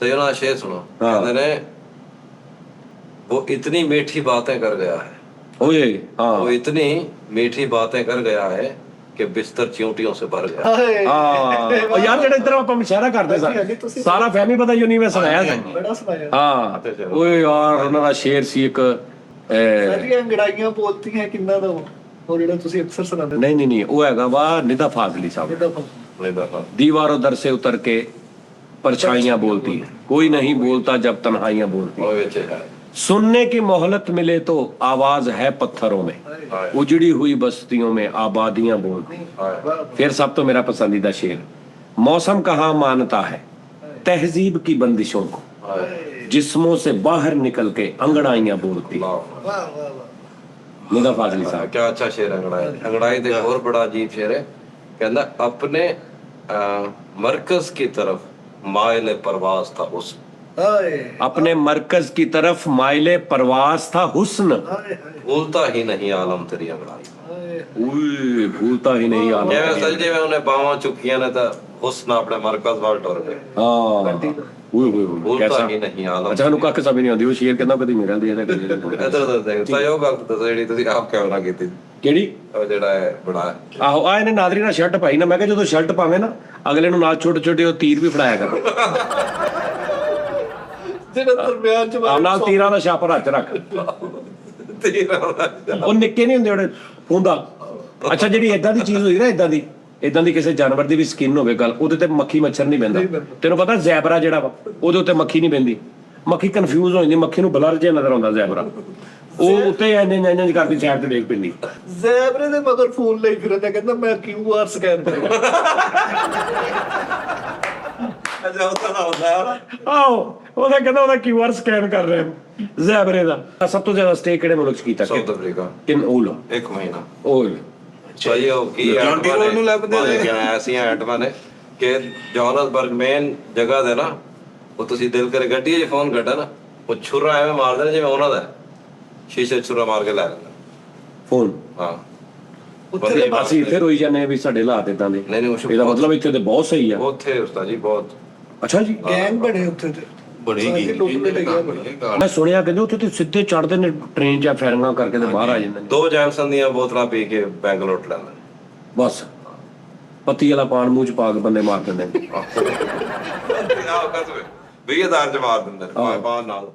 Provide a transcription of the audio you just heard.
तो ये ना शेर सुनो, कहते ने वो इतनी मीठी बातें कर गया है, वो इतनी मीठी बातें कर गया है कि बिस्तर चिंटियों से भर गया। ਹਾਂ ਯਾਰ ਜਿਹੜਾ ਇਧਰ ਆਪਾਂ ਮਸ਼ਾਇਰਾ ਕਰਦੇ ਸਾਂ ਸਾਰਾ ਫਹਿਮੀ ਪਤਾ ਯੂਨੀਵਰ ਸੁਣਾਇਆ ਸੀ ਬੜਾ ਸੁਣਾਇਆ ਹਾਂ ਓਏ ਯਾਰ ਉਹਨਾਂ ਦਾ ਸ਼ੇਰ ਸੀ ਇੱਕ ਸਾਰੀਆਂ ਅੰਗੜਾਈਆਂ ਬੋਲਤੀਆਂ ਕਿੰਨਾ ਦਾ ਉਹ ਜਿਹੜਾ ਤੁਸੀਂ ਅਕਸਰ ਸੁਣਾਉਂਦੇ ਨਹੀਂ ਉਹ ਹੈਗਾ ਵਾ ਨਿਦਾ ਫਾਜ਼ਲੀ ਸਾਹਿਬ दीवारों दर से उतर के परछाइयां बोलती है, कोई नहीं बोलता जब तन्हाइयां बोलती है, सुनने की मोहलत मिले तो आवाज है पत्थरों में, उजड़ी हुई बस्तियों में आबादियां बोलती। फिर सब तो मेरा पसंदीदा शेर, मौसम कहाँ मानता है तहजीब की बंदिशों को, जिस्मों से बाहर निकल के अंगड़ाइयां बोलती। निदा फाजली साहब क्या अच्छा शेर अंगड़ाई। अंगड़ाई तो और बड़ा अजीब शेर है, कहना अपने मरकज की तरफ माइले परवाज था हुस्न, अपने मरकज की तरफ माइले परवाज था हुस्न, भूलता ही नहीं आलम तेरी अंगड़ाई। भूलता ही नहीं आलम जिवें सजदे में उन्हें बावां चुकियां ने तो हुस्न अपने मरकज वाल टुर गए। भूलता ही नहीं आलम। अच्छा ਨੂੰ ਕੱਖ ਸਮਝ ਨਹੀਂ ਆਉਂਦੀ ਉਹ ਸ਼ੇਰ ਕਹਿੰਦਾ ਕਦੀ ਮੇਰੇ ਦੀ ਇਹਦਾ ਕਦੀ ਇਧਰ ਤਾਂ ਦੇਖ ਤਾਂ ਉਹ ਗੱਲ ਤਾਂ ਜਿਹੜੀ ਤੁਸੀਂ ਆਪ ਕੈਮਰਾ ਕੀਤੀ ਕਿਹੜੀ ਉਹ ਜਿਹੜਾ ਹੈ ਬੜਾ ਆਹੋ ਆ ਇਹਨੇ ਨਾਦਰੀ ਨਾਲ ਸ਼ਰਟ ਪਾਈ ਨਾ ਮੈਂ ਕਿਹਾ ਜਦੋਂ ਸ਼ਰਟ ਪਾਵੇਂ ਨਾ ਅਗਲੇ ਨੂੰ ਨਾਲ ਛੋਟੇ ਛੋਟੇ ਉਹ ਤੀਰ ਵੀ ਫੜਾਇਆ ਕਰ ਜਿਹੜਾ ਦਰਮਿਆਨ ਚ ਨਾਲ ਤੀਰਾਂ ਦਾ ਛਾਪ ਰੱਖ ਉਹ ਨਿੱਕੇ ਨਹੀਂ ਹੁੰਦੇ ਉਹਦੇ ਫੂੰਦਾ। ਅੱਛਾ ਜਿਹੜੀ ਏਦਾਂ ਦੀ ਚੀਜ਼ ਹੋਈ ਨਾ ਇਦਾਂ ਦੀ ਕਿਸੇ ਜਾਨਵਰ ਦੀ ਵੀ ਸਕਿਨ ਹੋਵੇ ਗੱਲ ਉਹਦੇ ਤੇ ਮੱਖੀ ਮੱਛਰ ਨਹੀਂ ਬਹਿੰਦਾ। ਤੈਨੂੰ ਪਤਾ ਜ਼ੈਬਰਾ ਜਿਹੜਾ ਵਾ ਉਹਦੇ ਉੱਤੇ ਮੱਖੀ ਨਹੀਂ ਬਹਿੰਦੀ, ਮੱਖੀ ਕਨਫਿਊਜ਼ ਹੋ ਜਾਂਦੀ, ਮੱਖੀ ਨੂੰ ਬਲਰ ਜਿਹਾ ਨਜ਼ਰ ਆਉਂਦਾ ਜ਼ੈਬਰਾ, ਉਹ ਉੱਤੇ ਇੰਜ ਕਰਦੀ ਸਾਈਡ ਤੇ ਦੇਖ ਪੈਂਦੀ। ਜ਼ੈਬਰੇ ਦੇ ਮਗਰ ਫੋਨ ਲਈ ਫਿਰਦਾ ਕਹਿੰਦਾ ਮੈਂ QR ਸਕੈਨ ਕਰਾਂ। ਅਜਾ ਉਹਦਾ ਹੁੰਦਾ ਆਹੋ ਉਹਦਾ ਕਹਿੰਦਾ ਉਹਦਾ QR ਸਕੈਨ ਕਰ ਰਿਹਾ ਜ਼ੈਬਰੇ ਦਾ। ਸਭ ਤੋਂ ਜ਼ਿਆਦਾ ਸਟੇ ਕਿਹੜੇ ਮੁਲਕ 'ਚ ਕੀਤਾ? South Africa. ਕਿੰਨ ਓਲ 1 ਮਹੀਨਾ ਓਲ ਸਹੀ ਹੋ ਕੀ ਨੂੰ ਲੱਭਦੇ ਨੇ ਐਸੀਆਂ ਐਟਮਾਂ ਨੇ ਕਿ ਜੋਹਾਨਸਬਰਗ ਮੇਨ ਜਗ੍ਹਾ ਦੇ ਨਾ ਉਹ ਤੁਸੀਂ ਦਿਲ ਕਰੇ ਗੱਡੀ 'ਚ ਫੋਨ ਕੱਢਾ ਨਾ ਉਹ ਛੁਰਾ ਐਵੇਂ ਮਾਰਦੇ ਨੇ ਜਿਵੇਂ ਉਹਨਾਂ ਦਾ ਸ਼ੀਸ਼ੇ ਛੁਰਾ ਮਾਰ ਕੇ ਲੈ ਲੈਂਦਾ ਫੋਨ। ਹਾਂ ਅਸੀਂ ਇੱਥੇ ਰੋਈ ਜਾਂਦੇ ਵੀ ਸਾਡੇ ਹਾਲਾਤ ਇਦਾਂ ਦੇ। ਨਹੀਂ ਇਹਦਾ ਮਤਲਬ ਇੱਥੇ ਤੇ ਬਹੁਤ ਸਹੀ ਆ ਉੱਥੇ ਉਸਤਾਦ ਜੀ ਬਹੁਤ। ਅੱਛਾ ਜੀ ਗੈਂਗ ਬਣੇ ਉੱਥੇ ਤੇ ਮੈਂ ਸੁਣਿਆ ਕਹਿੰਦੇ ਉੱਥੇ ਤੇ ਸਿੱਧੇ ਚੜਦੇ ਨੇ ਟ੍ਰੇਨ ਜਾਂ ਫੈਰਿੰਗਾਂ ਕਰਕੇ ਤੇ ਬਾਹਰ ਆ ਜਾਂਦੇ ਨੇ। 2 ਜੈਮਸਨ ਦੀਆਂ ਬੋਤਲਾਂ ਪੀ ਕੇ ਬੈਂਕ ਲੁੱਟ ਲੈਂਦੇ ਨੇ ਬਸ ਪੱਤੀ ਵਾਲਾ ਪਾਣ ਮੂੰਹ 'ਚ ਪਾ ਕੇ ਬੰਦੇ ਮਾਰ ਦਿੰਦੇ ਨੇ। 20,000 ਚ ਮਾਰ ਦਿੰਦੇ ਨੇ ਬਾਹਰ ਨਾਲ।